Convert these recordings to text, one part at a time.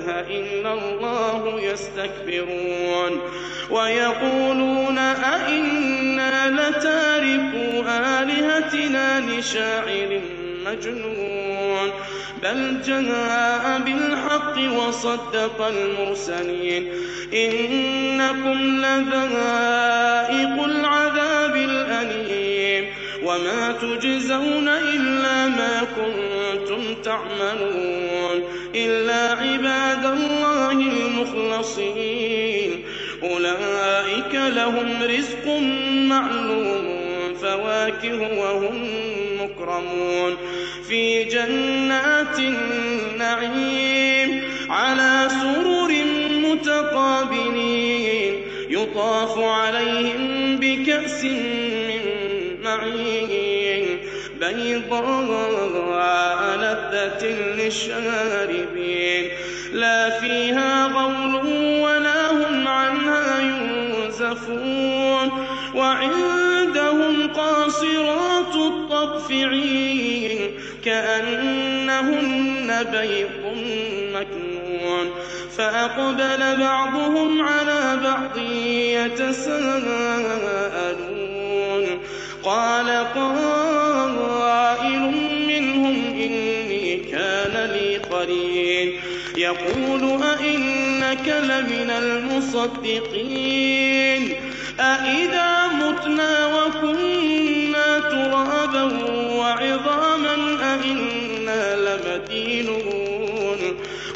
إله إلا الله يستكبرون ويقولون أئنا لتاركو آلهتنا لشاعر مجنون بل جاء بالحق وصدق المرسلين إنكم لذائق العذاب الأليم وما تجزون إلا ما كنتم تعملون إلا عباد الله المخلصين أولئك لهم رزق معلوم فواكه وهم مكرمون في جنات النعيم على سرر متقابلين يطاف عليهم بكأس من معين بيضاء لذة للشاربين لا فيها غول ولا هم عنها ينزفون وعندهم قاصرات الطرف عين كأنهن بيض مكنون فأقبل بعضهم على بعض يتساءلون قال قائل منهم إني كان لي قرين يقول أئنك لمن المصدقين أئذا متنا وكنا ترابا وعظاما أئنا لمدينون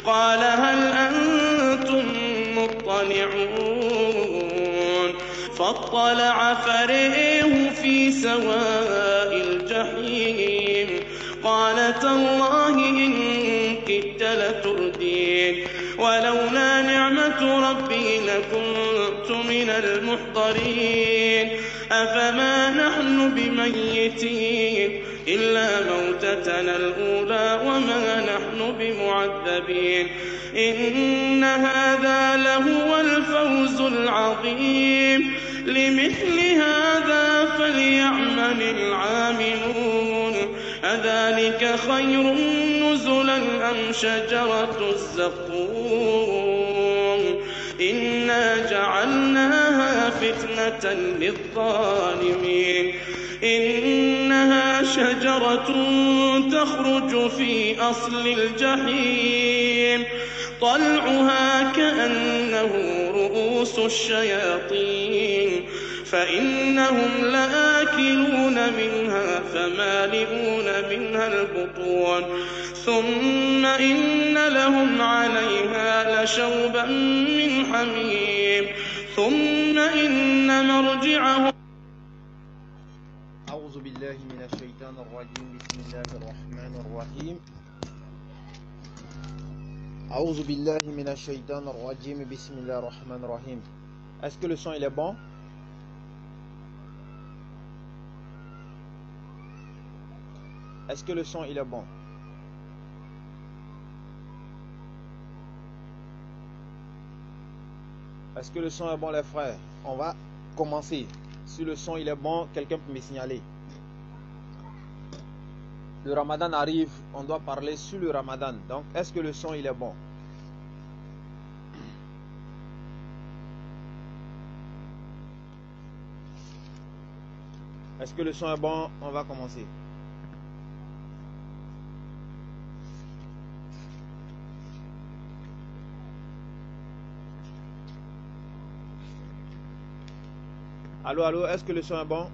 قال هل أنتم مطلعون فاطلع فرئه في سواء الجحيم قال تالله إن كدت لتردين ولولا نعمة ربي لكنت من المحضرين أفما نحن بميتين إلا موتتنا الأولى وما نحن بمعذبين إن هذا لهو الفوز العظيم لمثل هذا فليعمل العاملون أذلك خير نزلا أم شجرة الزقوم إنا جعلناها فتنة للظالمين إنها شجرة تخرج في أصل الجحيم طلعها كأنه رؤوس الشياطين فإنهم لآكلون منها فمالئون منها البطون ثم إن لهم عليها لشوبا من حميم ثم إن مرجعهم. أعوذ بالله من الشيطان الرجيم بسم الله الرحمن الرحيم. أعوذ بالله من الشيطان الرجيم بسم الله الرحمن الرحيم. Est-ce que le son il est bon? Est-ce que le son il est bon? Est-ce que le son est bon les frères? On va commencer. Si le son il est bon, quelqu'un peut me signaler. Le Ramadan arrive, on doit parler sur le Ramadan. Donc est-ce que le son il est bon? Est-ce que le son est bon? On va commencer. Allô, allô, est-ce que le son est bon?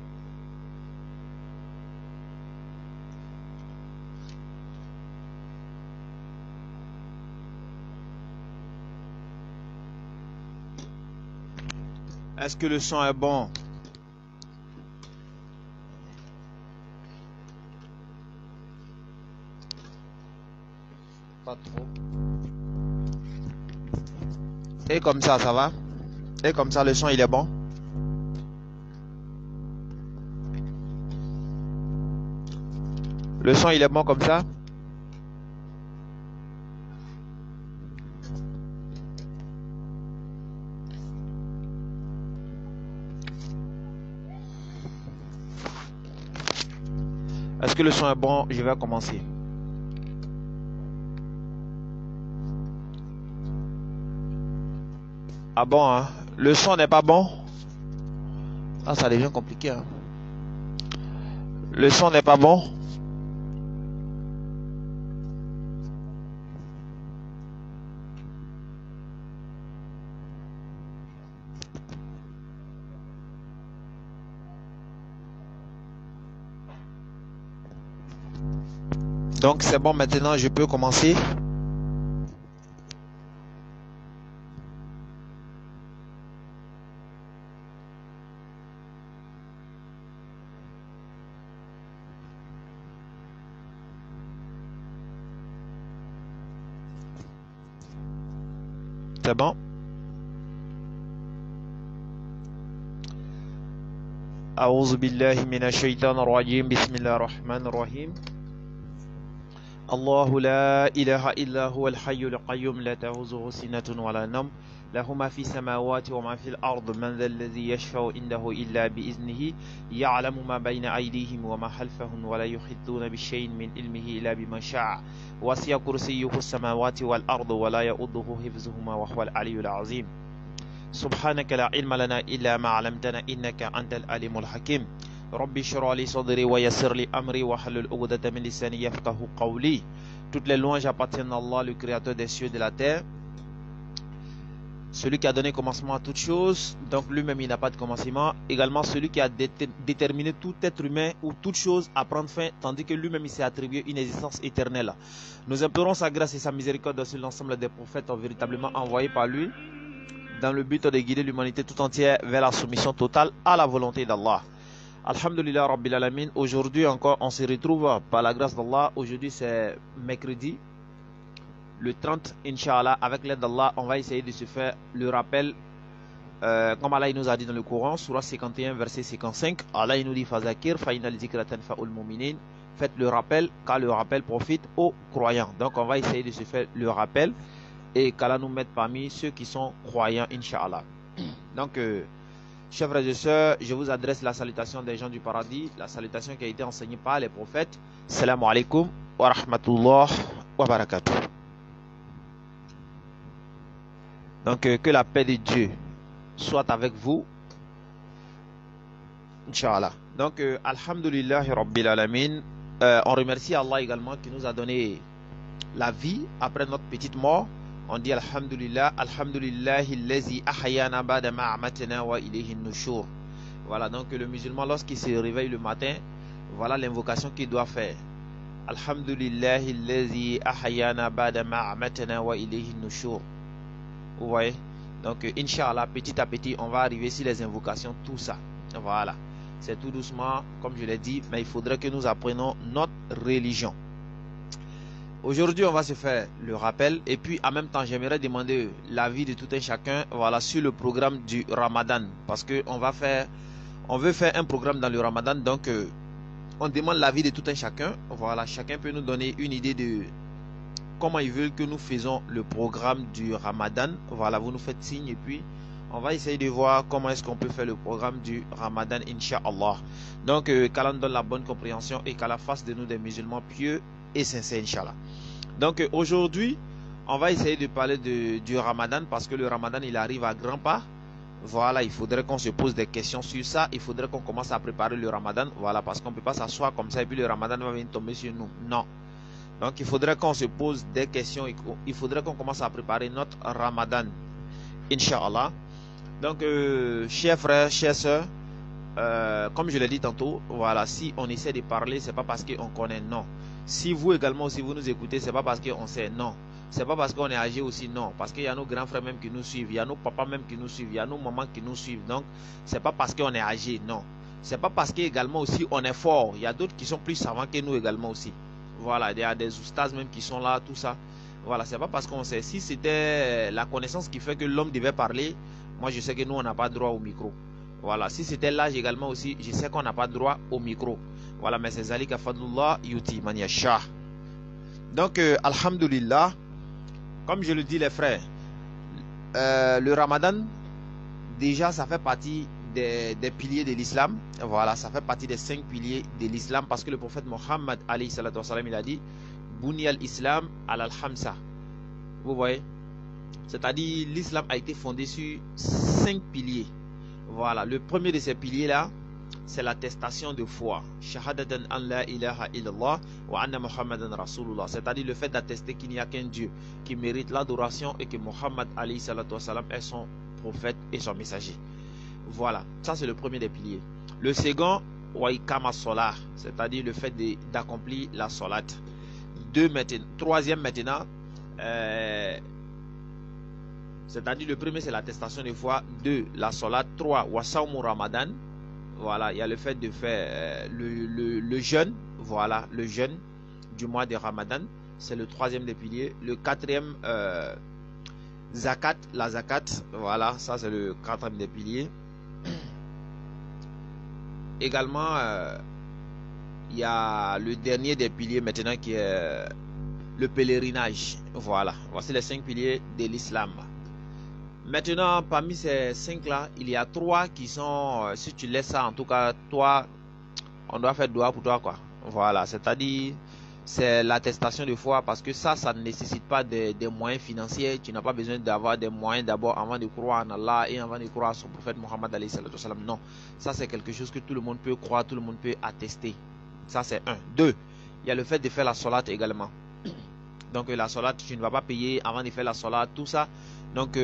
Est-ce que le son est bon? Pas trop. Et comme ça va? Et comme ça, le son, il est bon? Le son, il est bon comme ça? Est-ce que le son est bon? Je vais commencer. Ah bon, hein? Le son n'est pas bon? Ah, ça devient compliqué, hein? Le son n'est pas bon? Donc c'est bon, maintenant je peux commencer. C'est bon. أعوذ بالله من الشيطان الرجيم بسم الله الرحمن الرحيم الله لا إله إلا هو الحي القيوم لا تأخذه سنة ولا نوم له ما في السماوات وما في الأرض من ذا الذي يشفع عنده إلا بإذنه يعلم ما بين أيديهم وما خلفهم ولا يحيطون بشيء من علمه إلا بما شاء وسع كرسيه السماوات والأرض ولا يؤوده حفظهما وهو العلي العظيم سبحانك لا علم لنا إلا ما علمتنا إنك أنت العليم الحكيم ربي اشرح لي صدري ويسر لي أمري واحلل عقدة من لساني يفقهوا قولي. Toutes les louanges appartiennent à Allah, le créateur des cieux et de la terre, celui qui a donné commencement à toutes choses, donc lui-même il n'a pas de commencement, également celui qui a déterminé tout être humain ou toute chose à prendre fin, tandis que lui-même il s'est attribué une existence éternelle. Nous implorons sa grâce et sa miséricorde sur l'ensemble des prophètes véritablement envoyés par lui, dans le but de guider l'humanité tout entière vers la soumission totale à la volonté d'Allah. Alhamdulillah Rabbil Alamin. Aujourd'hui encore on se retrouve par la grâce d'Allah. Aujourd'hui c'est mercredi le 30 Inch'Allah. Avec l'aide d'Allah on va essayer de se faire le rappel comme Allah il nous a dit dans le Coran, Surah 51 verset 55. Allah il nous dit Fazakir fa'inal zikra tanfa'ul mu'minin. Faites le rappel car le rappel profite aux croyants. Donc on va essayer de se faire le rappel et qu'Allah nous mette parmi ceux qui sont croyants, Inch'Allah. Donc, chers frères et sœurs, je vous adresse la salutation des gens du paradis, la salutation qui a été enseignée par les prophètes. Assalamu alaikum wa rahmatullah wa barakatuh. Donc, que la paix de Dieu soit avec vous, Inch'Allah. Donc, Alhamdulillah Rabbil Alamin. On remercie Allah également qui nous a donné la vie après notre petite mort. On dit Alhamdulillah, Alhamdulillahi lazi ahyana ba'da ma amatana wa ilayhi nushur. Voilà, donc le musulman lorsqu'il se réveille le matin, voilà l'invocation qu'il doit faire. Alhamdulillahi lazi ahyana ba'da ma amatana wa ilayhi nushur. Vous voyez? Donc Inch'Allah, petit à petit, on va arriver sur les invocations, tout ça. Voilà, c'est tout doucement, comme je l'ai dit, mais il faudrait que nous apprenions notre religion. Aujourd'hui, on va se faire le rappel et puis en même temps, j'aimerais demander l'avis de tout un chacun, voilà, sur le programme du Ramadan, parce que on veut faire un programme dans le Ramadan, donc on demande l'avis de tout un chacun. Voilà, chacun peut nous donner une idée de comment ils veulent que nous faisons le programme du Ramadan. Voilà, vous nous faites signe et puis on va essayer de voir comment est-ce qu'on peut faire le programme du Ramadan, Inch'Allah. Donc, qu'Allah nous donne la bonne compréhension et qu'Allah fasse de nous des musulmans pieux et sincère, Inch'Allah. Donc aujourd'hui on va essayer de parler du Ramadan, parce que le Ramadan il arrive à grands pas. Voilà, il faudrait qu'on se pose des questions sur ça. Il faudrait qu'on commence à préparer le Ramadan. Voilà, parce qu'on ne peut pas s'asseoir comme ça et puis le Ramadan va venir tomber sur nous. Non. Donc il faudrait qu'on se pose des questions. Il faudrait qu'on commence à préparer notre Ramadan, Inch'Allah. Donc chers frères, chères sœurs, comme je l'ai dit tantôt, voilà, si on essaie de parler, c'est pas parce qu'on connaît, non. Si vous également, si vous nous écoutez, c'est pas parce qu'on sait, non. C'est pas parce qu'on est âgé aussi, non. Parce qu'il y a nos grands frères même qui nous suivent, il y a nos papas même qui nous suivent, il y a nos mamans qui nous suivent. Donc, c'est pas parce qu'on est âgé, non. C'est pas parce qu'également aussi on est fort. Il y a d'autres qui sont plus savants que nous également aussi. Voilà, il y a des oustas même qui sont là, tout ça. Voilà, c'est pas parce qu'on sait. Si c'était la connaissance qui fait que l'homme devait parler, moi je sais que nous on n'a pas droit au micro. Voilà, si c'était l'âge également aussi, je sais qu'on n'a pas droit au micro. Voilà, mais c'est Zalika Fadlullah Yuti Maniasha. Donc, Alhamdulillah, comme je le dis les frères, le Ramadan, déjà ça fait partie des piliers de l'islam. Voilà, ça fait partie des 5 piliers de l'islam, parce que le prophète Mohammed alayhi salatu wassalam, il a dit Buni al-Islam al-Hamsa. Vous voyez? C'est-à-dire l'islam a été fondé sur 5 piliers. Voilà, le premier de ces piliers-là, c'est l'attestation de foi. Shahadatan an la ilaha illallah wa anna Muhammadan Rasulullah. C'est-à-dire le fait d'attester qu'il n'y a qu'un Dieu qui mérite l'adoration et que Muhammad alayhi salatu wasalam est son prophète et son messager. Voilà, ça c'est le premier des piliers. Le second, wa ikama solah, c'est-à-dire le fait d'accomplir la salat. Troisième maintenant, c'est-à-dire le premier c'est l'attestation de foi. 2, la salat. 3, wa sawmu ramadan. Voilà, il y a le fait de faire le jeûne. Voilà, le jeûne du mois de Ramadan. C'est le troisième des piliers. Le quatrième, zakat, la zakat. Voilà, ça c'est le quatrième des piliers. Également, il y a le dernier des piliers maintenant qui est le pèlerinage. Voilà, voici les 5 piliers de l'islam. Maintenant, parmi ces 5 là, il y a 3 qui sont, si tu laisses ça, en tout cas, toi, on doit faire doigt pour toi, quoi. Voilà, c'est-à-dire, c'est l'attestation de foi, parce que ça ne nécessite pas des moyens financiers. Tu n'as pas besoin d'avoir des moyens d'abord avant de croire en Allah et avant de croire à son prophète Muhammad alayhi salatu wasalam. Non, ça c'est quelque chose que tout le monde peut croire, tout le monde peut attester. Ça c'est 1. 2, il y a le fait de faire la salat également. Donc la salat, tu ne vas pas payer avant de faire la salat, tout ça. Donc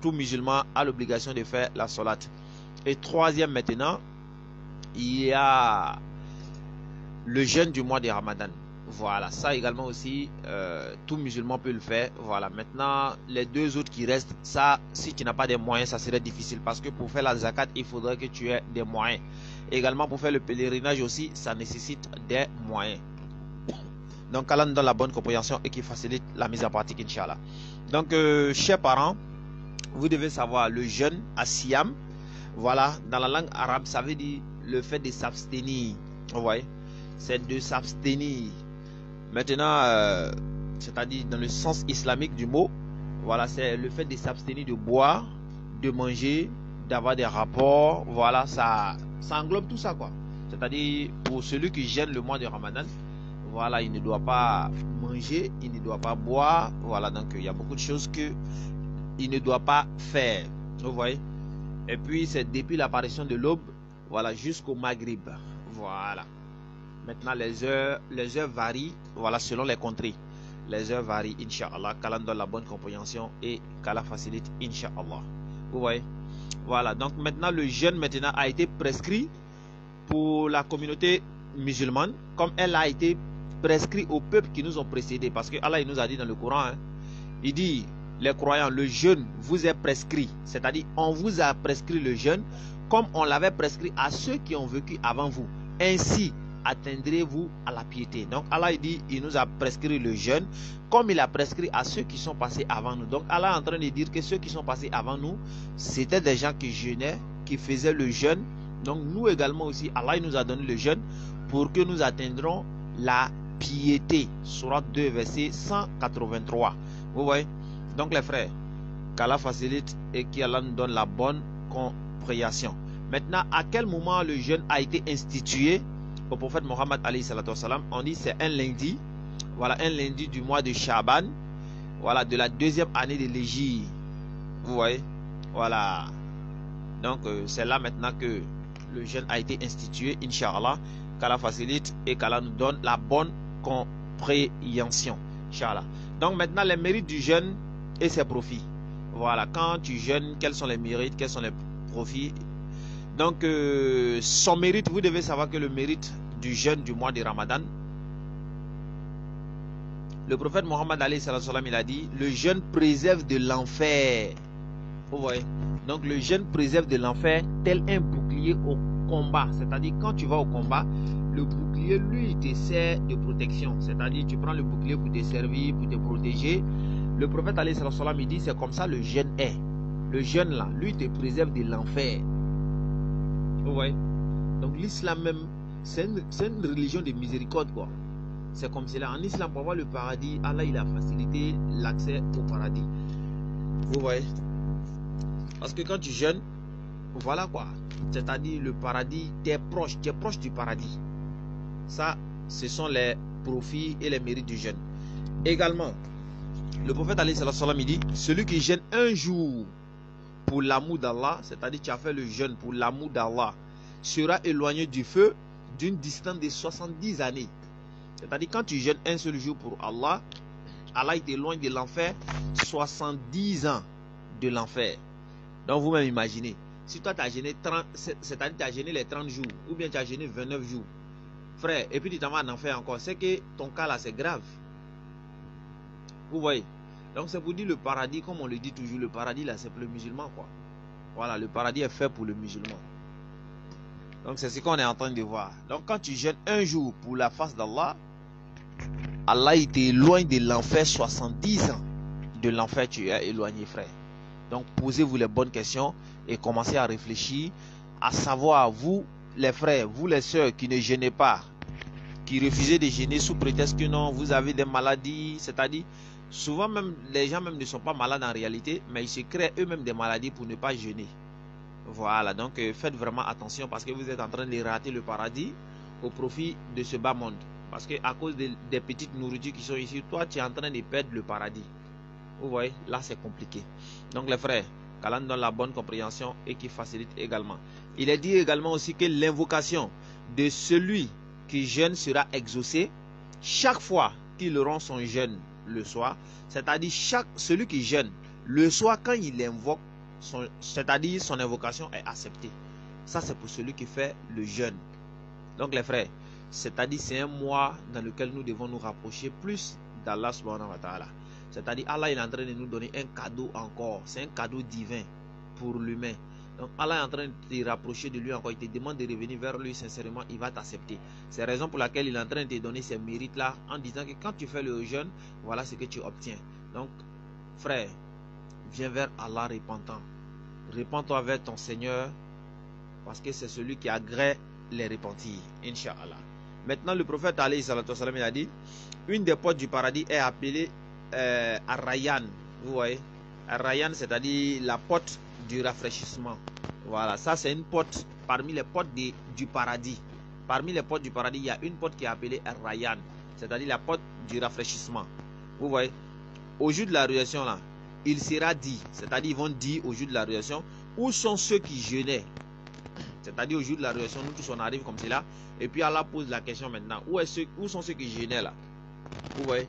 tout musulman a l'obligation de faire la salat. Et troisième maintenant, il y a le jeûne du mois de Ramadan. Voilà, ça également aussi, tout musulman peut le faire. Voilà, maintenant les 2 autres qui restent, ça, si tu n'as pas des moyens, ça serait difficile, parce que pour faire la zakat, il faudrait que tu aies des moyens. Également pour faire le pèlerinage aussi, ça nécessite des moyens. Donc Allah nous donne la bonne compréhension et qui facilite la mise en pratique, Inch'Allah. Donc chers parents, vous devez savoir le jeûne as-siyam. Voilà, dans la langue arabe, ça veut dire le fait de s'abstenir. Vous voyez, c'est de s'abstenir. Maintenant, c'est-à-dire dans le sens islamique du mot, voilà, c'est le fait de s'abstenir de boire, de manger, d'avoir des rapports. Voilà, ça englobe tout ça, quoi. C'est-à-dire pour celui qui jeûne le mois de Ramadan, voilà, il ne doit pas manger, il ne doit pas boire. Voilà, donc il y a beaucoup de choses que il ne doit pas faire. Vous voyez. Et puis c'est depuis l'apparition de l'aube, voilà, jusqu'au Maghrib. Voilà. Maintenant les heures varient, voilà, selon les contrées. Les heures varient, Inch'Allah. Qu'Allah donne la bonne compréhension et qu'Allah facilite, Inch'Allah. Vous voyez. Voilà. Donc maintenant le jeûne maintenant a été prescrit pour la communauté musulmane, comme elle a été prescrit aux peuples qui nous ont précédés, parce que Allah il nous a dit dans le Coran, hein, il dit, les croyants, le jeûne vous est prescrit, c'est-à-dire on vous a prescrit le jeûne comme on l'avait prescrit à ceux qui ont vécu avant vous, ainsi atteindrez-vous à la piété. Donc Allah il dit, il nous a prescrit le jeûne comme il a prescrit à ceux qui sont passés avant nous. Donc Allah est en train de dire que ceux qui sont passés avant nous, c'était des gens qui jeûnaient, qui faisaient le jeûne. Donc nous également aussi, Allah il nous a donné le jeûne pour que nous atteindrons la piété. Sourate 2 verset 183. Vous voyez. Donc les frères, qu'Allah facilite et qu'Allah nous donne la bonne compréhension. Maintenant, à quel moment le jeûne a été institué au prophète Mohammed alayhi salatu wasalam? On dit c'est un lundi. Voilà, un lundi du mois de Shaban. Voilà, de la 2e année de l'Hégire. Vous voyez. Voilà. Donc c'est là maintenant que le jeûne a été institué, Inch'Allah. Qu'Allah facilite et qu'Allah nous donne la bonne compréhension, Inch'Allah. Donc maintenant les mérites du jeûne et ses profits. Voilà, quand tu jeûnes, quels sont les mérites, quels sont les profits. Donc son mérite, vous devez savoir que le mérite du jeûne du mois de Ramadan, le prophète Mohammed alayhi salam, il a dit, le jeûne préserve de l'enfer. Vous voyez. Donc le jeûne préserve de l'enfer tel un bouclier au combat. C'est-à-dire quand tu vas au combat, le bouclier lui il te sert de protection. C'est-à-dire tu prends le bouclier pour te servir, pour te protéger. Le prophète alayhi salam il dit c'est comme ça le jeûne est. Le jeûne là, lui te préserve de l'enfer. Vous voyez. Donc l'islam même, c'est une religion de miséricorde, quoi. C'est comme cela. En islam, pour avoir le paradis, Allah il a facilité l'accès au paradis. Vous voyez. Parce que quand tu jeûnes, voilà quoi. C'est-à-dire le paradis, tu es proche du paradis. Ça, ce sont les profits et les mérites du jeûne. Également, Le prophète alayhi salam, il dit, celui qui jeûne un jour pour l'amour d'Allah, c'est-à-dire tu as fait le jeûne pour l'amour d'Allah, sera éloigné du feu d'une distance de 70 années. C'est-à-dire quand tu jeûnes un seul jour pour Allah, Allah il t'éloigne de l'enfer 70 ans de l'enfer. Donc vous-même imaginez, si toi tu as jeûné 30, c'est-à-dire tu as jeûné les 30 jours, ou bien tu as jeûné 29 jours, frère, et puis tu t'en vas en enfer encore, c'est que ton cas là c'est grave. Vous voyez? Donc c'est pour dire le paradis, comme on le dit toujours, le paradis là c'est pour le musulman quoi. Voilà, le paradis est fait pour le musulman. Donc c'est ce qu'on est en train de voir. Donc quand tu jeûnes un jour pour la face d'Allah, Allah il t'éloigne de l'enfer 70 ans. De l'enfer tu es éloigné frère. Donc posez-vous les bonnes questions et commencez à réfléchir, à savoir vous les frères, vous les sœurs qui ne jeûnez pas, qui refusez de jeûner sous prétexte que non, vous avez des maladies, c'est-à-dire souvent même les gens même ne sont pas malades en réalité, mais ils se créent eux-mêmes des maladies pour ne pas jeûner. Voilà, donc faites vraiment attention parce que vous êtes en train de rater le paradis au profit de ce bas monde. Parce que à cause des petites nourritures qui sont ici, toi tu es en train de perdre le paradis. Vous voyez, là c'est compliqué. Donc les frères, qu'Allah donne la bonne compréhension et qui facilite également. Il est dit également aussi que l'invocation de celui qui jeûne sera exaucée chaque fois qu'il rend son jeûne le soir. C'est-à-dire celui qui jeûne le soir quand il invoque, c'est-à-dire son invocation est acceptée. Ça c'est pour celui qui fait le jeûne. Donc les frères, c'est-à-dire c'est un mois dans lequel nous devons nous rapprocher plus d'Allah subhanahu wa ta'ala. C'est-à-dire Allah il est en train de nous donner un cadeau encore. C'est un cadeau divin pour l'humain. Donc Allah est en train de te rapprocher de lui encore. Il te demande de revenir vers lui sincèrement. Il va t'accepter. C'est la raison pour laquelle il est en train de te donner ces mérites-là en disant que quand tu fais le jeûne, voilà ce que tu obtiens. Donc frère, viens vers Allah repentant. Répands-toi vers ton Seigneur parce que c'est celui qui agrée les repentis. Inch'Allah. Maintenant le prophète alayhi salatu wasalam, il a dit une des portes du paradis est appelée Ar-Rayyan. Vous voyez, Ar-Rayyan, c'est-à-dire la porte du rafraîchissement. Voilà, ça c'est une porte parmi les portes du paradis. Parmi les portes du paradis, il y a une porte qui est appelée Ar-Rayyan, c'est-à-dire la porte du rafraîchissement. Vous voyez, au jour de la résurrection là, il sera dit, c'est-à-dire ils vont dire au jour de la résurrection, où sont ceux qui jeûnaient? C'est-à-dire au jour de la résurrection, nous tous on arrive comme cela, et puis Allah pose la question maintenant, où sont ceux qui jeûnaient là? Vous voyez,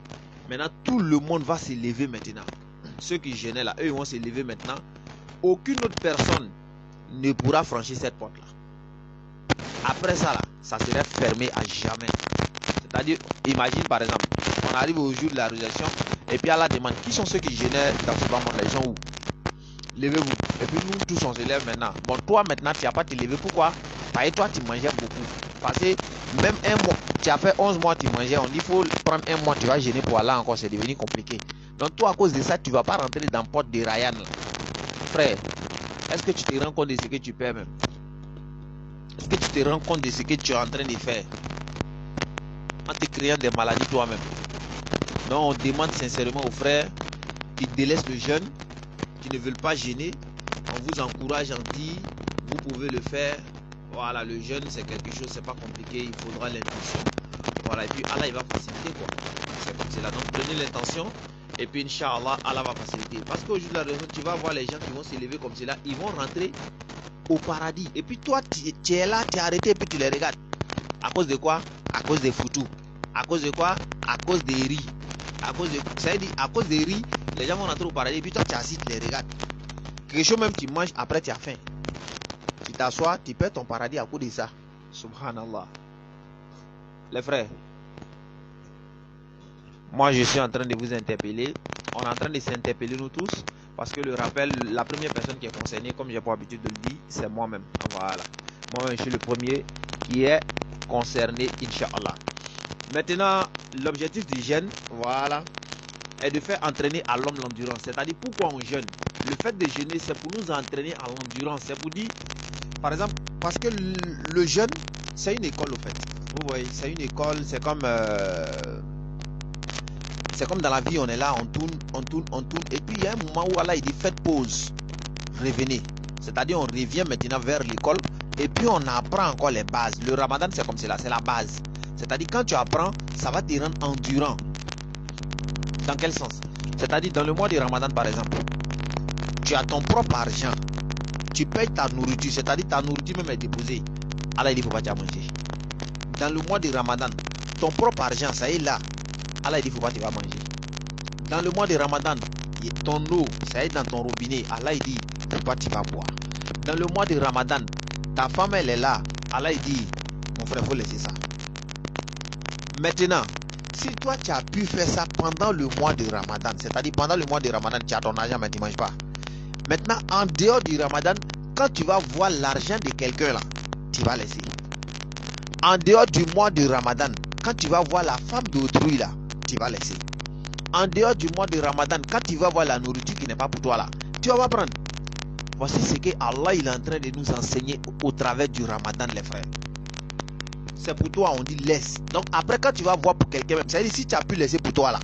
maintenant tout le monde va se lever maintenant. Ceux qui jeûnaient là, eux ils vont se lever maintenant. Aucune autre personne ne pourra franchir cette porte là. Après ça là, ça serait fermé à jamais. C'est-à-dire, imagine par exemple, on arrive au jour de la résurrection, et puis Allah demande, qui sont ceux qui jeûnaient dans ce bas monde? Les gens où? Levez-vous. Et puis nous tous on se lève maintenant. Bon, toi maintenant tu n'as pas te lever. Pourquoi? Parce que toi tu mangeais beaucoup. Parce que même un mois, tu as fait 11 mois tu mangeais. On dit il faut prendre un mois, tu vas jeûner pour Allah encore, c'est devenu compliqué. Donc toi à cause de ça, tu ne vas pas rentrer dans la porte de Rayyan. Frère, est-ce que tu te rends compte de ce que tu perds même? Est-ce que tu te rends compte de ce que tu es en train de faire en te créant des maladies toi-même? Donc on demande sincèrement aux frères qui délaissent le jeûne, qui ne veulent pas jeûner. On vous encourage, on dit, vous pouvez le faire. Voilà, le jeûne c'est quelque chose, c'est pas compliqué, il faudra l'intention. Voilà, et puis Allah il va faciliter quoi. C'est comme cela. Donc prenez l'intention et puis Inch'Allah, Allah va faciliter. Parce qu'au jour de la réunion, tu vas voir les gens qui vont se lever comme cela, ils vont rentrer au paradis. Et puis toi, tu es là, tu es arrêté et puis tu les regardes. À cause de quoi? À cause des foutous. À cause de quoi? À cause des riz. À cause de, ça veut dire, à cause des riz, les gens vont rentrer au paradis et puis toi tu es assis, tu les regardes. Quelque chose même tu manges, après tu as faim. Tu t'assois, tu perds ton paradis à cause de ça. Subhanallah. Les frères, moi je suis en train de vous interpeller. On est en train de s'interpeller nous tous. Parce que le rappel, la première personne qui est concernée, comme j'ai pour habitude de le dire, c'est moi-même. Voilà. Moi-même je suis le premier qui est concerné, Inch'Allah. Maintenant, l'objectif du jeûne, voilà, est de faire entraîner à l'homme l'endurance. C'est-à-dire, pourquoi on jeûne? Le fait de jeûner, c'est pour nous entraîner à l'endurance. C'est pour dire, par exemple, parce que le jeûne, c'est une école au fait. Vous voyez, c'est une école, c'est comme dans la vie, on est là, on tourne. Et puis, il y a un moment où Allah, il dit, faites pause, revenez. C'est-à-dire, on revient maintenant vers l'école et puis on apprend encore les bases. Le ramadan, c'est comme cela, c'est la base. C'est-à-dire quand tu apprends, ça va te rendre endurant. Dans quel sens? C'est-à-dire dans le mois de Ramadan par exemple, tu as ton propre argent, tu payes ta nourriture, c'est-à-dire ta nourriture même est déposée. Allah il dit faut pas te manger. Dans le mois de Ramadan, ton propre argent, ça est là. Allah il dit faut pas te manger. Dans le mois de Ramadan, ton eau, ça est dans ton robinet. Allah il dit faut pas te boire. Dans le mois de Ramadan, ta femme elle est là. Allah il dit mon frère faut laisser ça. Maintenant, si toi tu as pu faire ça pendant le mois de Ramadan, c'est-à-dire pendant le mois de Ramadan, tu as ton argent mais tu ne manges pas. Maintenant, en dehors du Ramadan, quand tu vas voir l'argent de quelqu'un là, tu vas laisser. En dehors du mois de Ramadan, quand tu vas voir la femme d'autrui là, tu vas laisser. En dehors du mois de Ramadan, quand tu vas voir la nourriture qui n'est pas pour toi là, tu vas pas prendre. Voici ce que Allah il est en train de nous enseigner au travers du Ramadan, les frères. C'est pour toi, on dit laisse. Donc après quand tu vas voir pour quelqu'un même, c'est-à-dire si tu as pu laisser pour toi là,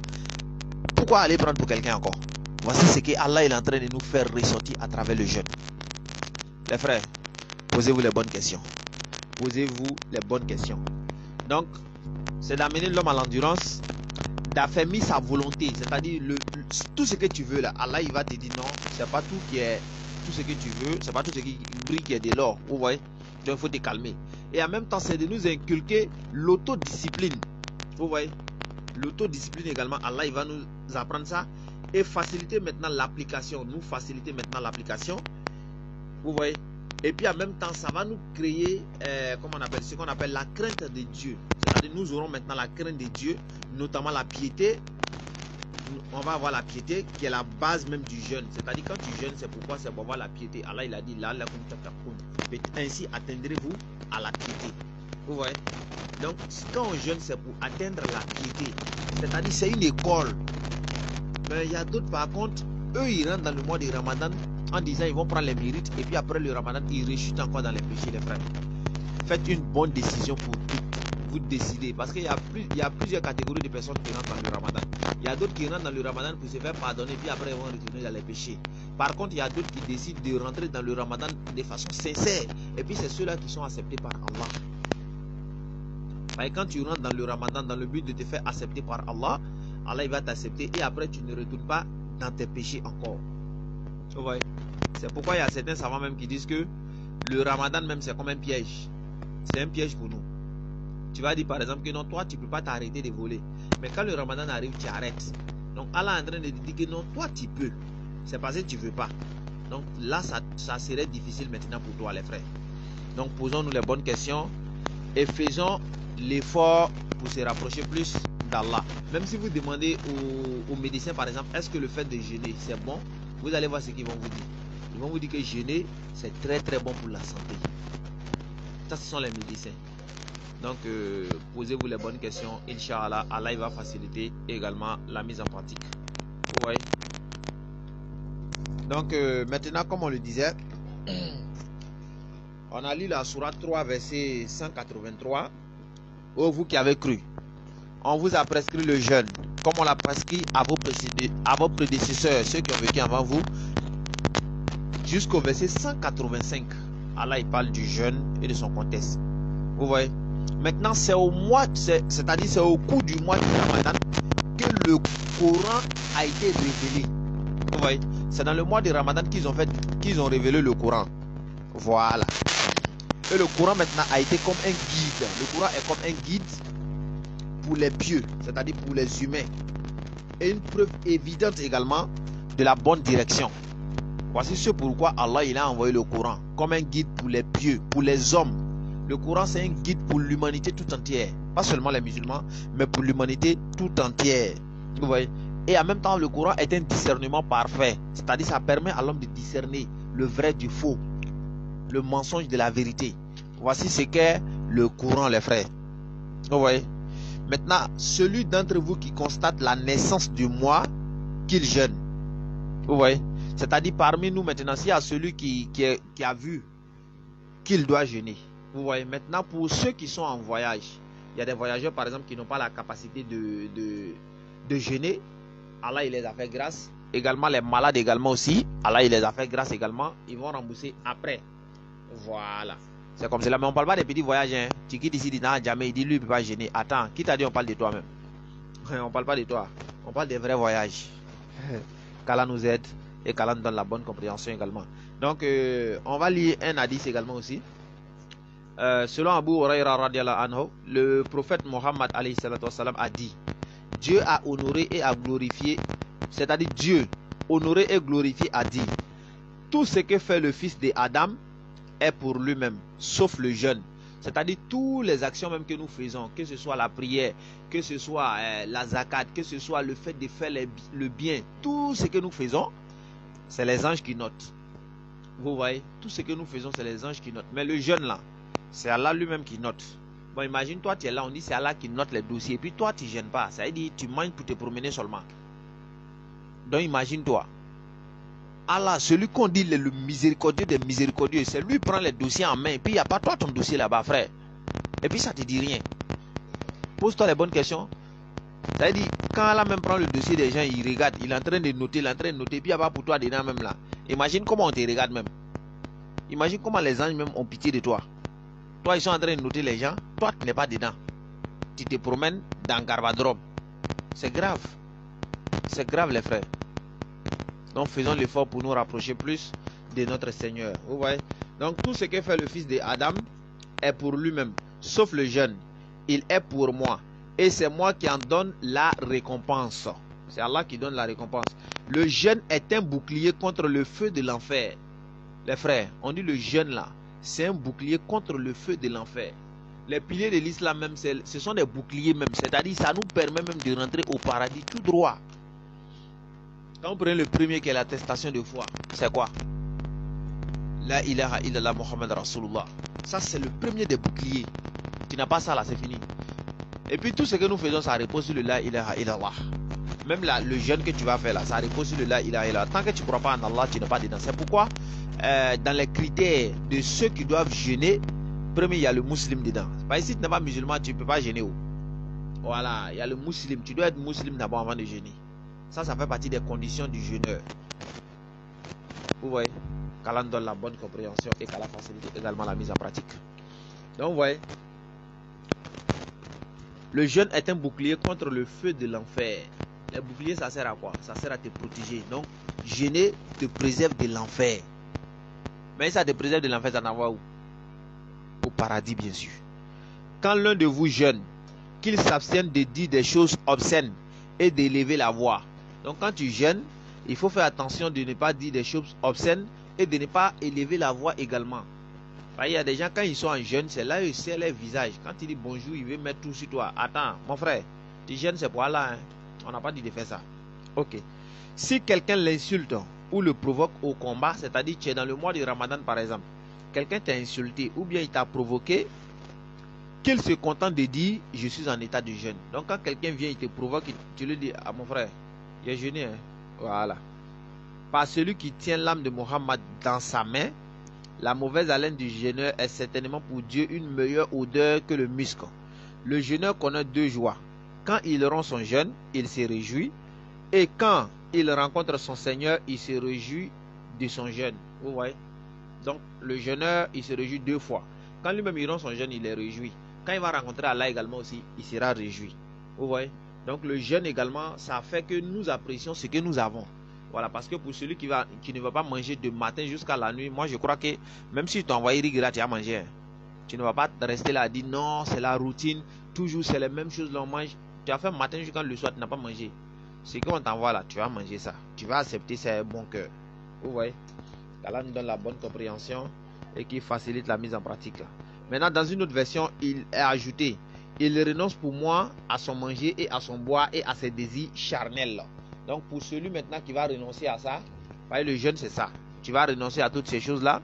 pourquoi aller prendre pour quelqu'un encore? Voici ce que Allah il est en train de nous faire ressortir à travers le jeûne. Les frères, posez-vous les bonnes questions. Posez-vous les bonnes questions. Donc, c'est d'amener l'homme à l'endurance, d'affermir sa volonté. C'est-à-dire, tout ce que tu veux là, Allah il va te dire non, c'est pas tout qui est tout ce que tu veux, c'est pas tout ce qui brille qui est de l'or. Vous voyez? Donc, il faut te calmer. Et en même temps, c'est de nous inculquer l'autodiscipline. Vous voyez? L'autodiscipline également, Allah il va nous apprendre ça. Et faciliter maintenant l'application. Nous faciliter maintenant l'application. Vous voyez? Et puis en même temps, ça va nous créer ce qu'on appelle la crainte de Dieu. C'est-à-dire nous aurons maintenant la crainte de Dieu, notamment la piété. On va avoir la piété qui est la base même du jeûne. C'est-à-dire quand tu jeûnes, c'est pourquoi c'est pour avoir la piété. Allah il a dit là, ainsi atteindrez-vous à la piété. Vous voyez? Donc quand on jeûne, c'est pour atteindre la piété. C'est-à-dire c'est une école. Mais il y a d'autres par contre, eux ils rentrent dans le mois de Ramadan en disant ils vont prendre les mérites et puis après le Ramadan ils rechutent encore dans les péchés, les frères. Faites une bonne décision pour tout. Vous décidez parce qu'il y a plusieurs catégories de personnes qui rentrent dans le Ramadan. Il y a d'autres qui rentrent dans le Ramadan pour se faire pardonner puis après ils vont retourner dans les péchés. Par contre il y a d'autres qui décident de rentrer dans le Ramadan de façon sincère et puis c'est ceux-là qui sont acceptés par Allah. Et quand tu rentres dans le Ramadan dans le but de te faire accepter par Allah, Allah il va t'accepter et après tu ne retournes pas dans tes péchés encore. Vous voyez? C'est pourquoi il y a certains savants même qui disent que le Ramadan même c'est comme un piège. C'est un piège pour nous. Tu vas dire par exemple que non, toi tu ne peux pas t'arrêter de voler. Mais quand le Ramadan arrive, tu arrêtes. Donc Allah est en train de te dire que non, toi tu peux. C'est parce que tu ne veux pas. Donc là ça serait difficile maintenant pour toi les frères. Donc posons-nous les bonnes questions et faisons l'effort pour se rapprocher plus d'Allah. Même si vous demandez aux médecins par exemple, est-ce que le fait de jeûner c'est bon? Vous allez voir ce qu'ils vont vous dire. Ils vont vous dire que jeûner c'est très très bon pour la santé. Ça ce sont les médecins. Donc posez-vous les bonnes questions. Inch'Allah, Allah il va faciliter également la mise en pratique. Vous voyez? Donc maintenant comme on le disait, on a lu la sourate 3 verset 183. Oh vous qui avez cru, on vous a prescrit le jeûne, comme on l'a prescrit à vos prédécesseurs, ceux qui ont vécu avant vous, jusqu'au verset 185. Allah il parle du jeûne et de son contexte. Vous voyez? Maintenant c'est au mois, c'est-à-dire c'est au cours du mois de Ramadan que le Coran a été révélé. Vous voyez? C'est dans le mois de Ramadan qu'ils ont révélé le Coran. Voilà. Et le Coran maintenant a été comme un guide. Le Coran est comme un guide pour les pieux, c'est-à-dire pour les humains. Et une preuve évidente également de la bonne direction. Voici ce pourquoi Allah il a envoyé le Coran comme un guide pour les pieux, pour les hommes. Le Coran c'est un guide pour l'humanité tout entière. Pas seulement les musulmans, mais pour l'humanité tout entière. Vous voyez? Et en même temps le Coran est un discernement parfait. C'est-à-dire ça permet à l'homme de discerner le vrai du faux, le mensonge de la vérité. Voici ce qu'est le Coran les frères. Vous voyez? Maintenant, celui d'entre vous qui constate la naissance du mois, qu'il jeûne. Vous voyez? C'est-à-dire parmi nous maintenant, s'il y a celui qui a vu qu'il doit jeûner. Vous voyez? Maintenant, pour ceux qui sont en voyage, il y a des voyageurs par exemple qui n'ont pas la capacité de jeûner. Allah il les a fait grâce. Également les malades également aussi. Allah il les a fait grâce également. Ils vont rembourser après. Voilà. C'est comme cela. Mais on ne parle pas des petits voyages. Hein. Tu quittes ici, jamais. Il dit lui il ne peut pas gêner. Attends, qui t'a dit on parle de toi-même? On ne parle pas de toi. On parle des vrais voyages. Qu'Allah nous aide et qu'Allah nous donne la bonne compréhension également. Donc, on va lire un hadith également aussi. Selon Abu Huraira radiallahu anhu, le prophète Mohammed alayhi salatu wassalam a dit: Dieu a honoré et a glorifié, c'est-à-dire Dieu, honoré et glorifié, a dit: tout ce que fait le fils d'Adam est pour lui-même, sauf le jeûne. C'est-à-dire toutes les actions même que nous faisons, que ce soit la prière, que ce soit la zakat, que ce soit le fait de faire le bien, tout ce que nous faisons, c'est les anges qui notent. Vous voyez, tout ce que nous faisons, c'est les anges qui notent. Mais le jeûne là, c'est Allah lui-même qui note. Bon, imagine toi, tu es là, on dit c'est Allah qui note les dossiers. Et puis toi, tu ne gênes pas. Ça veut dire tu manges pour te promener seulement. Donc imagine-toi. Allah, celui qu'on dit le miséricordieux des miséricordieux, c'est lui qui prend les dossiers en main. Et puis il n'y a pas toi ton dossier là-bas, frère. Et puis ça te dit rien. Pose-toi les bonnes questions. Ça veut dire, quand Allah même prend le dossier des gens, il regarde, il est en train de noter, puis il n'y a pas pour toi dedans même là. Imagine comment on te regarde même. Imagine comment les anges même ont pitié de toi. Toi, ils sont en train de noter les gens, toi tu n'es pas dedans. Tu te promènes dans Garbadrom. C'est grave. C'est grave les frères. Donc faisons l'effort pour nous rapprocher plus de notre Seigneur. Vous voyez? Donc tout ce que fait le fils d'Adam est pour lui-même, sauf le jeûne. Il est pour moi. Et c'est moi qui en donne la récompense. C'est Allah qui donne la récompense. Le jeûne est un bouclier contre le feu de l'enfer. Les frères, on dit le jeûne là, c'est un bouclier contre le feu de l'enfer. Les piliers de l'islam même, ce sont des boucliers même. C'est-à-dire ça nous permet même de rentrer au paradis tout droit. Quand on prend le premier qui est l'attestation de foi, c'est quoi? La ilaha illallah Muhammad Rasulullah. Ça c'est le premier des boucliers. Tu n'as pas ça là, c'est fini. Et puis tout ce que nous faisons, ça repose sur le la ilaha illallah. Même là, le jeûne que tu vas faire là, ça repose sur le la ilaha illallah. Tant que tu ne crois pas en Allah, tu n'es pas dedans. C'est pourquoi dans les critères de ceux qui doivent jeûner, premier il y a le musulman dedans. Parce que si tu n'es pas musulman, tu ne peux pas jeûner. Voilà, il y a le musulman. Tu dois être musulman d'abord avant de jeûner. Ça fait partie des conditions du jeûneur. Vous voyez, qu'Allah donne la bonne compréhension et qu'Allah facilite également la mise en pratique. Donc vous voyez, le jeûne est un bouclier contre le feu de l'enfer. Le bouclier, ça sert à quoi? Ça sert à te protéger. Donc, jeûner te préserve de l'enfer. Mais ça te préserve de l'enfer, ça n'en va où? Au paradis, bien sûr. Quand l'un de vous jeûne, qu'il s'abstienne de dire des choses obscènes et d'élever la voix. Donc, quand tu jeûnes, il faut faire attention de ne pas dire des choses obscènes et de ne pas élever la voix également. Il y a des gens, quand ils sont en jeûne, c'est là où ils serrent leur visage. Quand il dit bonjour, il veut mettre tout sur toi. Attends, mon frère, tu jeûnes, c'est pour Allah. Hein? On n'a pas dit de faire ça. Ok. Si quelqu'un l'insulte ou le provoque au combat, c'est-à-dire tu es dans le mois du Ramadan par exemple, quelqu'un t'a insulté ou bien il t'a provoqué, qu'il se contente de dire je suis en état de jeûne. Donc quand quelqu'un vient, il te provoque, tu lui dis ah mon frère, il a jeûné. Hein? Voilà. Par celui qui tient l'âme de Mohammed dans sa main, la mauvaise haleine du jeûneur est certainement pour Dieu une meilleure odeur que le musc. Le jeûneur connaît deux joies. Quand il rompt son jeûne, il se réjouit. Et quand il rencontre son Seigneur, il se réjouit de son jeûne. Vous voyez? Donc le jeûneur, il se réjouit deux fois. Quand lui-même il rompt son jeûne, il est réjoui. Quand il va rencontrer Allah également aussi, il sera réjoui. Vous voyez? Donc le jeûne également, ça fait que nous apprécions ce que nous avons. Voilà, parce que pour celui qui ne va pas manger de matin jusqu'à la nuit, moi je crois que même si tu t'envoies rigira, tu as mangé. Hein. Tu ne vas pas rester là et dire non, c'est la routine, toujours c'est les mêmes choses, l'on mange. Tu as fait matin jusqu'à le soir, tu n'as pas mangé. Ce qu'on t'envoie là, tu vas manger ça. Tu vas accepter ça, bon cœur. Vous voyez? Allah nous donne la bonne compréhension et qui facilite la mise en pratique. Là. Maintenant, dans une autre version, il est ajouté: il renonce pour moi à son manger et à son boire et à ses désirs charnels. Donc pour celui maintenant qui va renoncer à ça, le jeûne c'est ça. Tu vas renoncer à toutes ces choses-là.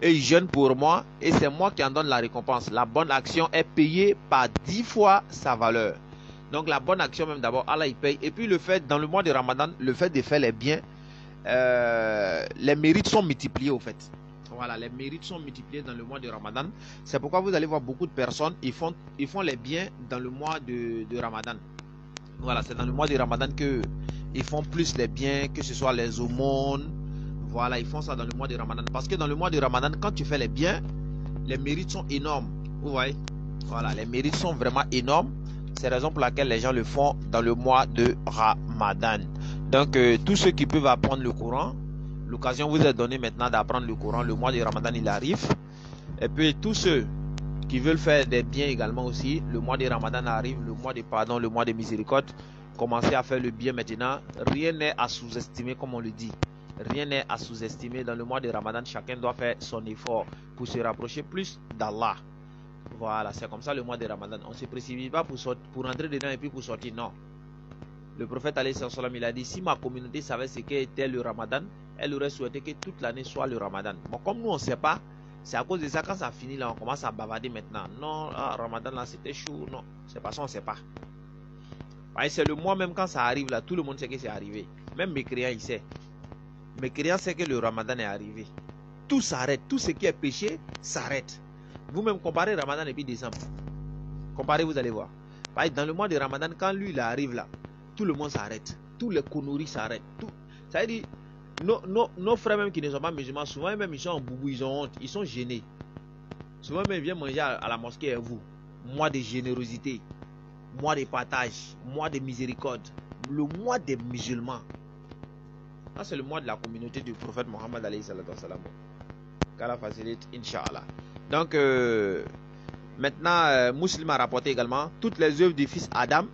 Et il jeûne pour moi et c'est moi qui en donne la récompense. La bonne action est payée par 10 fois sa valeur. Donc la bonne action même d'abord, Allah il paye. Et puis le fait, dans le mois de Ramadan, le fait de faire les biens, les mérites sont multipliés au fait. Voilà, les mérites sont multipliés dans le mois de Ramadan. C'est pourquoi vous allez voir beaucoup de personnes, ils font les biens dans le mois de Ramadan. Voilà, c'est dans le mois de Ramadan que ils font plus les biens, que ce soit les aumônes. Voilà, ils font ça dans le mois de Ramadan. Parce que dans le mois de Ramadan, quand tu fais les biens, les mérites sont énormes. Vous voyez? Voilà, les mérites sont vraiment énormes. C'est la raison pour laquelle les gens le font dans le mois de Ramadan. Donc, tous ceux qui peuvent apprendre le Coran, l'occasion vous est donnée maintenant d'apprendre le Coran. Le mois de Ramadan, il arrive. Et puis, tous ceux qui veulent faire des biens également aussi, le mois de Ramadan arrive, le mois de pardon, le mois de miséricorde. Commencez à faire le bien maintenant. Rien n'est à sous-estimer, comme on le dit. Rien n'est à sous-estimer. Dans le mois de Ramadan, chacun doit faire son effort pour se rapprocher plus d'Allah. Voilà, c'est comme ça le mois de Ramadan. On ne se précipite pas pour entrer dedans et puis pour sortir. Non. Le prophète alayhi salam, il a dit, si ma communauté savait ce qu'était le Ramadan, elle aurait souhaité que toute l'année soit le Ramadan. Bon, comme nous on ne sait pas, c'est à cause de ça, quand ça finit là, on commence à bavarder maintenant. Non, Ramadan là c'était chaud. Non, c'est parce qu'on ne sait pas. C'est le mois même quand ça arrive là, tout le monde sait que c'est arrivé. Même mécréant il sait. Mécréant sait que le Ramadan est arrivé. Tout s'arrête, tout ce qui est péché s'arrête. Vous-même comparez Ramadan et puis décembre. Comparez, vous allez voir. Dans le mois de Ramadan, quand lui il arrive là, tout le monde s'arrête. Tous les conneries s'arrêtent. Ça veut dire, nos frères même qui ne sont pas musulmans, souvent même ils sont en boubou, ils ont honte, ils sont gênés. Souvent même ils viennent manger à la mosquée et vous. Mois de générosité, mois de partage, mois de miséricorde, le mois des musulmans. Ça c'est le mois de la communauté du prophète Mohammed alayhi salam. Qu'Allah facilite, Inch'Allah. Donc maintenant, Muslim a rapporté également, toutes les œuvres du fils Adam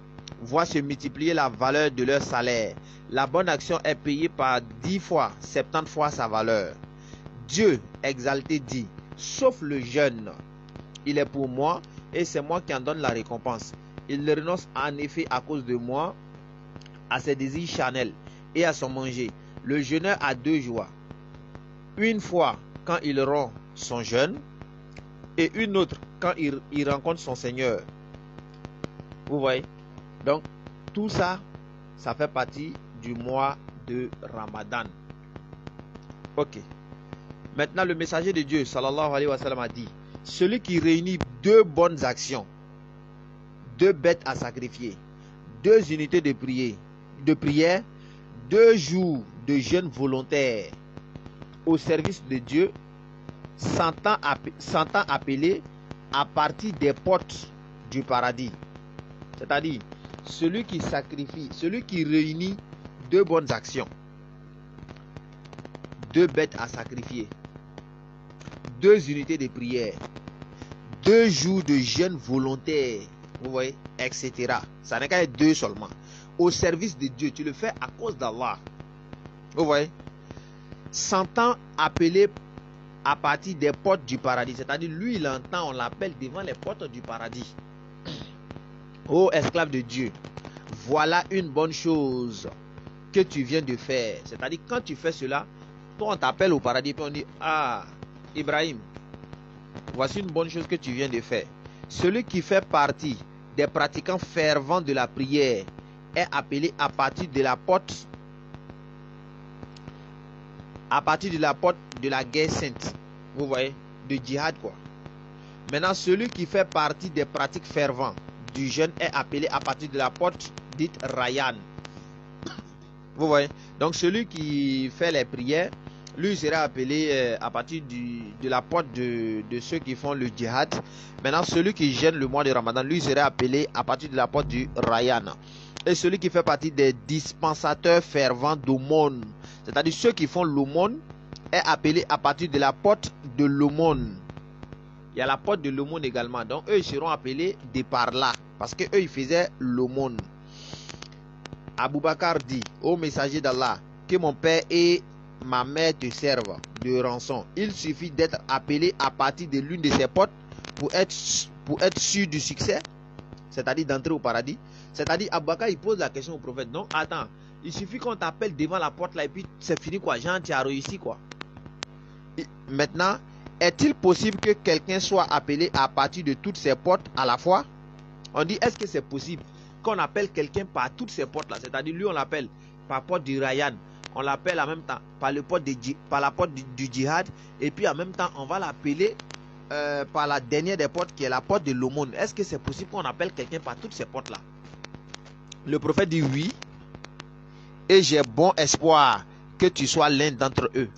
voient se multiplier la valeur de leur salaire. La bonne action est payée par 10 fois, 70 fois sa valeur. Dieu exalté dit, sauf le jeûne, il est pour moi et c'est moi qui en donne la récompense. Il renonce en effet à cause de moi à ses désirs charnels et à son manger. Le jeûneur a 2 joies. Une fois quand il rompt son jeûne et une autre quand il rencontre son Seigneur. Vous voyez? Donc, tout ça, ça fait partie du mois de Ramadan. Ok. Maintenant, le messager de Dieu, sallallahu alayhi wa sallam, a dit, celui qui réunit 2 bonnes actions, 2 bêtes à sacrifier, 2 unités de prière, 2 jours de jeûne volontaire au service de Dieu, s'entend appeler à partir des portes du paradis. C'est-à-dire, celui qui sacrifie, celui qui réunit 2 bonnes actions, 2 bêtes à sacrifier, 2 unités de prière, 2 jours de jeûne volontaire, vous voyez, etc. Ça n'est qu'à être 2 seulement. Au service de Dieu, tu le fais à cause d'Allah. Vous voyez, s'entend appeler à partir des portes du paradis. C'est-à-dire, lui, il entend, on l'appelle devant les portes du paradis. Ô esclave de Dieu, voilà une bonne chose que tu viens de faire. C'est-à-dire, quand tu fais cela, toi, on t'appelle au paradis, puis on dit, ah, Ibrahim, voici une bonne chose que tu viens de faire. Celui qui fait partie des pratiquants fervents de la prière est appelé à partir de la porte de la guerre sainte. Vous voyez, de djihad quoi. Maintenant, celui qui fait partie des pratiques fervents du jeûne est appelé à partir de la porte dite Rayyan. Vous voyez, donc celui qui fait les prières, lui sera appelé à partir de la porte de ceux qui font le djihad. Maintenant, celui qui jeûne le mois de Ramadan, lui sera appelé à partir de la porte du Rayyan. Et celui qui fait partie des dispensateurs fervents d'aumône, c'est-à-dire ceux qui font l'aumône, est appelé à partir de la porte de l'aumône. Il y a la porte de l'aumône également. Donc eux ils seront appelés de par là, parce que eux ils faisaient l'aumône. Abou Bakar dit, ô messager d'Allah, que mon père et ma mère te servent de rançon. Il suffit d'être appelé à partir de l'une de ces portes pour être sûr du succès, c'est-à-dire d'entrer au paradis. C'est-à-dire, Abou Bakar il pose la question au prophète. Donc attends, il suffit qu'on t'appelle devant la porte là et puis c'est fini quoi, genre tu as réussi quoi. Et maintenant, est-il possible que quelqu'un soit appelé à partir de toutes ces portes à la fois? On dit, est-ce que c'est possible qu'on appelle quelqu'un par toutes ces portes là? C'est-à-dire, lui on l'appelle par porte du Rayyan, on l'appelle en même temps par la porte du djihad, et puis en même temps on va l'appeler par la dernière des portes qui est la porte de l'aumône. Est-ce que c'est possible qu'on appelle quelqu'un par toutes ces portes là? Le prophète dit oui, et j'ai bon espoir que tu sois l'un d'entre eux.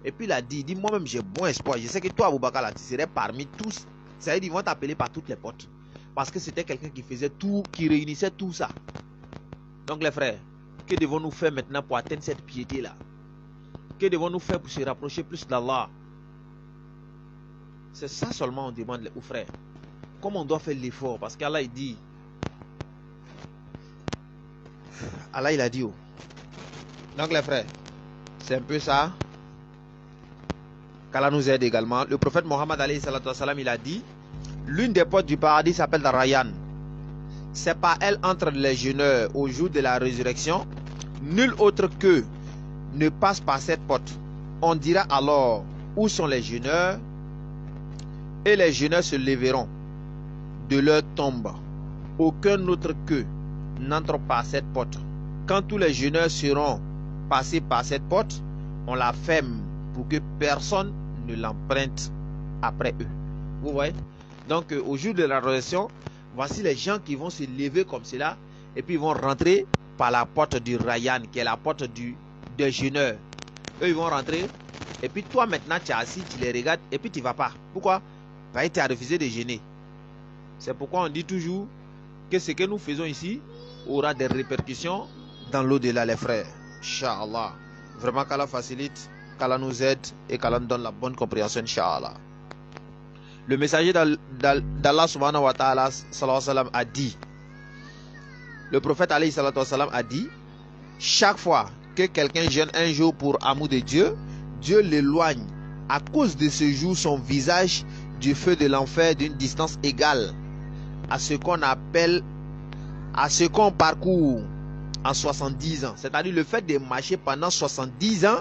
Et puis il a dit moi-même j'ai bon espoir. Je sais que toi, Abou Bakar, là, tu serais parmi tous. Ça veut dire qu'ils vont t'appeler par toutes les portes. Parce que c'était quelqu'un qui faisait tout, qui réunissait tout ça. Donc les frères, que devons-nous faire maintenant pour atteindre cette piété-là? Que devons-nous faire pour se rapprocher plus d'Allah? C'est ça seulement on demande aux frères. Comment on doit faire l'effort? Parce qu'Allah il dit, Allah il a dit. Donc les frères, c'est un peu ça qu'Allah nous aide également. Le prophète Mohammed alayhi salatu wassalam, il a dit, l'une des portes du paradis s'appelle Rayyan. C'est par elle entre les jeûneurs au jour de la résurrection. Nul autre qu'eux ne passe par cette porte. On dira alors, où sont les jeûneurs? Et les jeûneurs se lèveront de leur tombe. Aucun autre qu'eux n'entre par cette porte. Quand tous les jeûneurs seront passés par cette porte, on la ferme pour que personne ne l'emprunte après eux. Vous voyez? Donc au jour de la résurrection, voici les gens qui vont se lever comme cela et puis ils vont rentrer par la porte du Rayyan, qui est la porte des jeûneurs. Eux ils vont rentrer et puis toi maintenant tu es assis, tu les regardes et puis tu ne vas pas. Pourquoi? Parce que tu as refusé de jeûner. C'est pourquoi on dit toujours que ce que nous faisons ici aura des répercussions dans l'au-delà, les frères. Inch'Allah. Vraiment qu'Allah facilite, qu'Allah nous aide et qu'Allah nous donne la bonne compréhension, Inch'Allah. Le messager d'Allah subhanahu wa ta'ala a dit, le prophète alayhi salatu wassalam a dit, chaque fois que quelqu'un jeûne un jour pour amour de Dieu, Dieu l'éloigne à cause de ce jour son visage du feu de l'enfer d'une distance égale à ce qu'on appelle, à ce qu'on parcourt en 70 ans. C'est-à-dire le fait de marcher pendant 70 ans,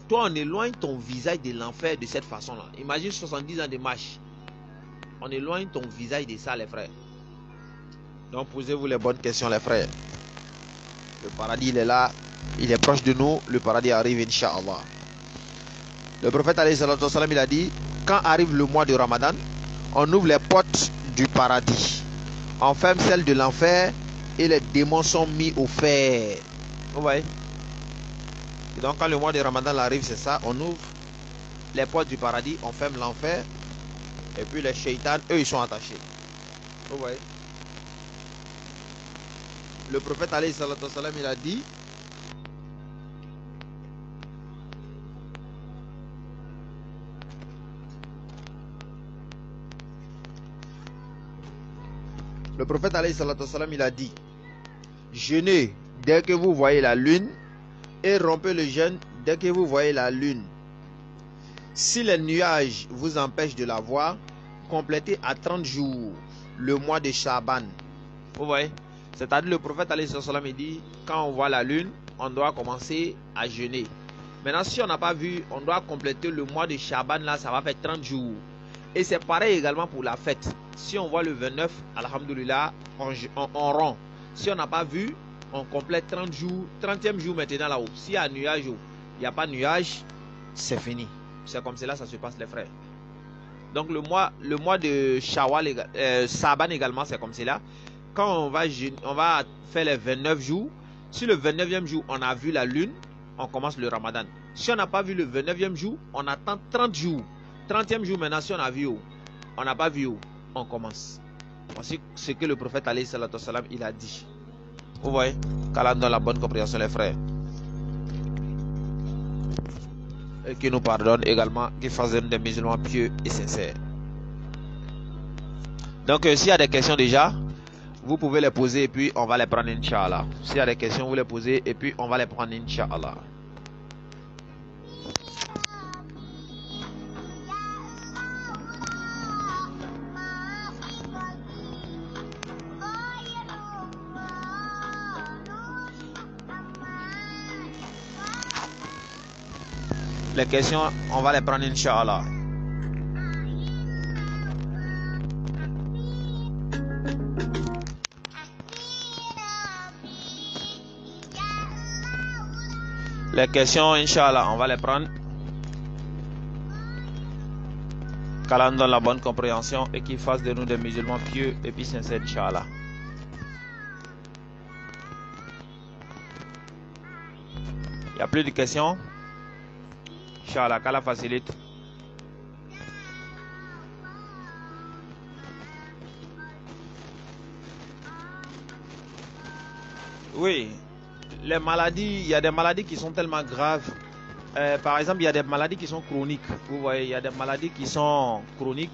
toi on éloigne ton visage de l'enfer de cette façon-là. Imagine 70 ans de marche. On éloigne ton visage de ça, les frères. Donc posez-vous les bonnes questions, les frères. Le paradis il est là, il est proche de nous, le paradis arrive, Inch'Allah. Le prophète alayhi salatu wassalam, il a dit, quand arrive le mois de Ramadan, on ouvre les portes du paradis, on ferme celles de l'enfer et les démons sont mis au fer. Vous voyez? Et donc quand le mois de Ramadan arrive, c'est ça, on ouvre les portes du paradis, on ferme l'enfer et puis les shaitans, eux ils sont attachés. Vous voyez? Le prophète alayhi salatu wassalam, il a dit, le prophète alayhi salatu wassalam, il a dit, jeûnez dès que vous voyez la lune et rompez le jeûne dès que vous voyez la lune. Si les nuages vous empêchent de la voir, complétez à 30 jours le mois de Shaban. Vous voyez? C'est-à-dire le prophète alayhi salatu wassalam, il dit, quand on voit la lune, on doit commencer à jeûner. Maintenant, si on n'a pas vu, on doit compléter le mois de Shaban, là, ça va faire 30 jours. Et c'est pareil également pour la fête. Si on voit le 29, alhamdoulilah, on rend. Si on n'a pas vu, on complète 30 jours, 30e jour maintenant là-haut. S'il y a un nuage ou il n'y a pas de nuage, c'est fini. C'est comme cela, ça se passe, les frères. Donc le mois de Shawwal, Saban également, c'est comme cela. Quand on va faire les 29 jours, si le 29e jour, on a vu la lune, on commence le Ramadan. Si on n'a pas vu le 29e jour, on attend 30 jours. 30e jour maintenant, si on a vu, on n'a pas vu, on commence. Voici ce que le prophète alayhi salatu wassalam, il a dit. Vous voyez? Qu'Allah donne la bonne compréhension, les frères. Et qui nous pardonne également, qui fasse des musulmans pieux et sincères. Donc s'il y a des questions déjà, vous pouvez les poser et puis on va les prendre, Inch'Allah. S'il y a des questions, vous les posez et puis on va les prendre, Inch'Allah. Les questions, on va les prendre, Inch'Allah. Les questions, Inch'Allah, on va les prendre. Qu'Allah nous donne la bonne compréhension et qu'il fasse de nous des musulmans pieux et puis sincères, Inch'Allah. Il n'y a plus de questions? Inch'Allah, qu'Allah facilite. Oui, les maladies, il y a des maladies qui sont tellement graves. Par exemple, il y a des maladies qui sont chroniques. Vous voyez, il y a des maladies qui sont chroniques.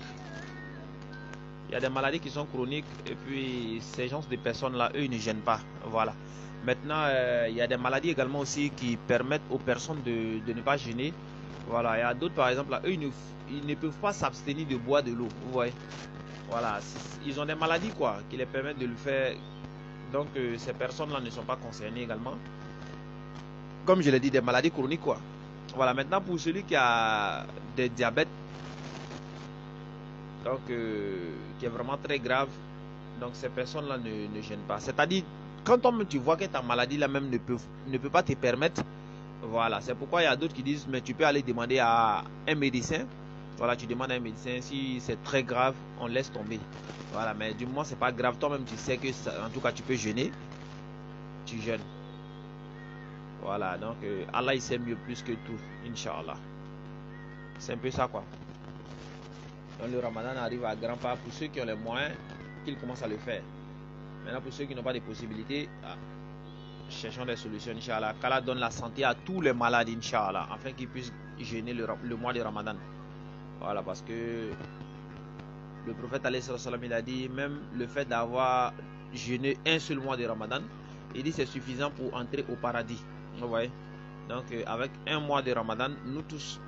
Il y a des maladies qui sont chroniques et puis ces gens de personnes-là, eux, ils ne gênent pas. Voilà. Maintenant, il y a des maladies également aussi qui permettent aux personnes de ne pas gêner. Voilà. Il y a d'autres, par exemple, là, eux, ils ne peuvent pas s'abstenir de boire de l'eau. Vous voyez. Voilà. Ils ont des maladies, quoi, qui les permettent de le faire. Donc, ces personnes-là ne sont pas concernées également. Comme je l'ai dit, des maladies chroniques, quoi. Voilà. Maintenant, pour celui qui a des diabètes, donc qui est vraiment très grave, donc ces personnes-là ne gênent pas. C'est-à-dire, quand tu vois que ta maladie là même ne peut pas te permettre, voilà, c'est pourquoi il y a d'autres qui disent, mais tu peux aller demander à un médecin, voilà, tu demandes à un médecin, si c'est très grave, on laisse tomber, voilà, mais du moment c'est pas grave, toi-même tu sais que ça, en tout cas tu peux jeûner, tu jeûnes, voilà, donc Allah il sait mieux plus que tout, Inch'Allah, c'est un peu ça, quoi. Donc le ramadan arrive à grands pas pour ceux qui ont les moyens, qu'ils commencent à le faire. Maintenant pour ceux qui n'ont pas de possibilités, cherchons des solutions, Inch'Allah. Qu'Allah donne la santé à tous les malades, Inch'Allah, afin qu'ils puissent jeûner le mois de Ramadan. Voilà, parce que le prophète alayhi salam, il a dit, même le fait d'avoir jeûné un seul mois de Ramadan, il dit c'est suffisant pour entrer au paradis. Vous voyez? Donc avec un mois de Ramadan, nous tous,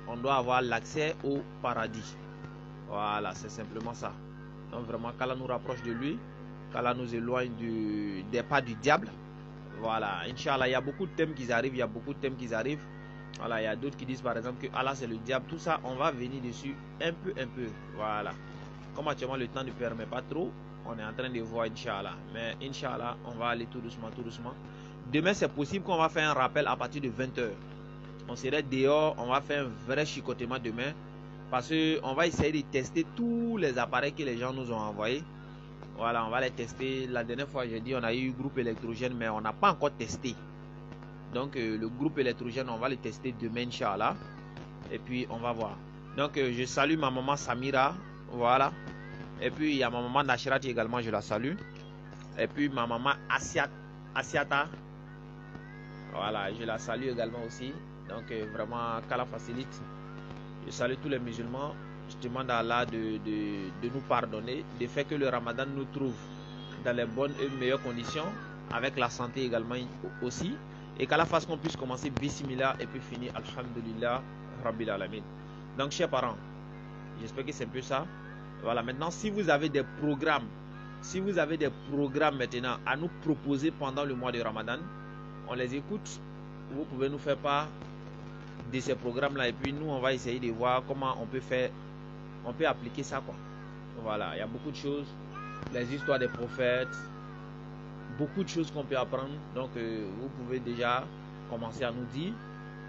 on doit avoir l'accès au paradis. Voilà, c'est simplement ça. Donc vraiment, qu'Allah nous rapproche de lui, qu'Allah nous éloigne des pas du diable. Voilà, Inch'Allah, il y a beaucoup de thèmes qui arrivent, Voilà, il y a d'autres qui disent par exemple que Allah c'est le diable. Tout ça, on va venir dessus un peu. Voilà. Comme actuellement le temps ne permet pas trop, on est en train de voir, Inch'Allah. Mais Inch'Allah, on va aller tout doucement. Demain, c'est possible qu'on va faire un rappel à partir de 20h. On serait dehors, on va faire un vrai chicotement demain. Parce qu'on va essayer de tester tous les appareils que les gens nous ont envoyés. Voilà, on va les tester. La dernière fois, j'ai dit, on a eu groupe électrogène, mais on n'a pas encore testé. Donc, le groupe électrogène, on va le tester demain, Inch'Allah. Et puis, on va voir. Donc, je salue ma maman Samira. Voilà. Et puis, il y a ma maman Nashirati également, je la salue. Et puis, ma maman Asiata. Voilà, je la salue également aussi. Donc, vraiment, qu'Allah facilite. Je salue tous les musulmans. Je demande à Allah de nous pardonner, de faire que le Ramadan nous trouve dans les bonnes et meilleures conditions, avec la santé également aussi, et qu'Allah fasse qu'on puisse commencer Bismillah et puis finir Alhamdulillah Rabbil Alamin. Donc chers parents, j'espère que c'est un peu ça. Voilà, maintenant si vous avez des programmes, maintenant à nous proposer pendant le mois de Ramadan, on les écoute. Vous pouvez nous faire part de ces programmes là et puis nous on va essayer de voir comment on peut appliquer ça, quoi. Voilà, il y a beaucoup de choses, les histoires des prophètes, beaucoup de choses qu'on peut apprendre. Donc vous pouvez déjà commencer à nous dire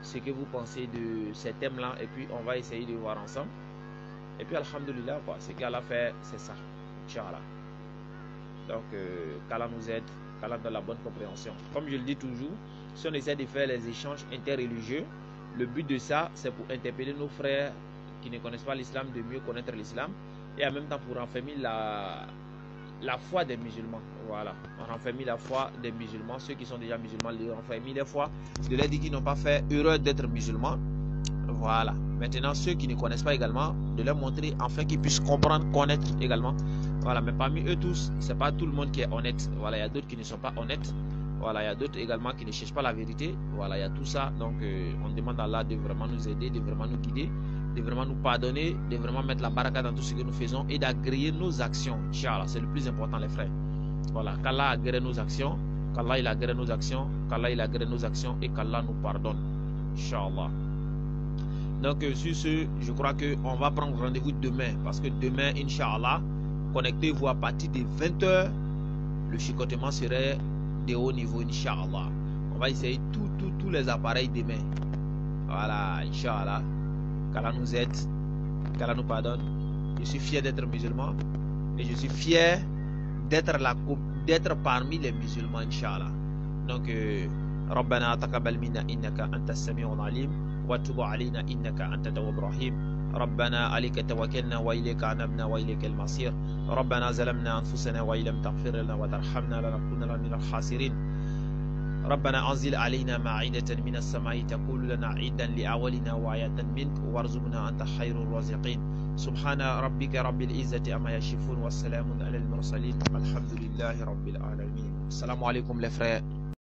ce que vous pensez de ces thèmes là et puis on va essayer de voir ensemble. Et puis alhamdulillah, quoi, ce qu'Allah fait, c'est ça, Inch'Allah. Donc qu'Allah nous aide, qu'Allah donne la bonne compréhension. Comme je le dis toujours, si on essaie de faire les échanges interreligieux, le but de ça, c'est pour interpeller nos frères qui ne connaissent pas l'islam de mieux connaître l'islam et en même temps pour renfermer la foi des musulmans. Voilà, on renferme la foi des musulmans, ceux qui sont déjà musulmans, les renfermer les foi, de leur dire qu'ils n'ont pas fait erreur d'être musulmans. Voilà, maintenant ceux qui ne connaissent pas également, de leur montrer afin qu'ils puissent comprendre, connaître également. Voilà, mais parmi eux tous, c'est pas tout le monde qui est honnête. Voilà, il y a d'autres qui ne sont pas honnêtes. Voilà, il y a d'autres également qui ne cherchent pas la vérité. Voilà, il y a tout ça. Donc, on demande à Allah de vraiment nous aider, de vraiment nous guider, de vraiment nous pardonner, de vraiment mettre la baraka dans tout ce que nous faisons et d'agréer nos actions. Inch'Allah, c'est le plus important, les frères. Voilà, qu'Allah agrée nos actions, qu'Allah il agrée nos actions, qu'Allah il agrée nos actions et qu'Allah nous pardonne. Inch'Allah. Donc, sur ce, je crois qu'on va prendre rendez-vous demain. Parce que demain, Inch'Allah, connectez-vous à partir de 20h. Le chicotement serait de haut niveau, Inch'Allah. On va essayer tous les appareils demain. Voilà, Inch'Allah. Qu'Allah nous aide, qu'Allah nous pardonne. Je suis fier d'être musulman et je suis fier d'être parmi les musulmans, Inch'Allah. Donc, ربنا تقبل منا إنك أنت السميع العليم وتب علينا إنك أنت التواب الرحيم ربنا عليك توكلنا وإليك أنبنا وإليك المصير ربنا ظلمنا أنفسنا وإن لم تغفر لنا وترحمنا لنكونن من الخاسرين ربنا أنزل علينا مائدة من السماء تقول لنا عيدا لأولنا وآية منك وارزقنا أنت خير الرازقين سبحان ربك رب العزة أما يصفون والسلام على المرسلين الحمد لله رب العالمين. Assalamu alaikum les frères.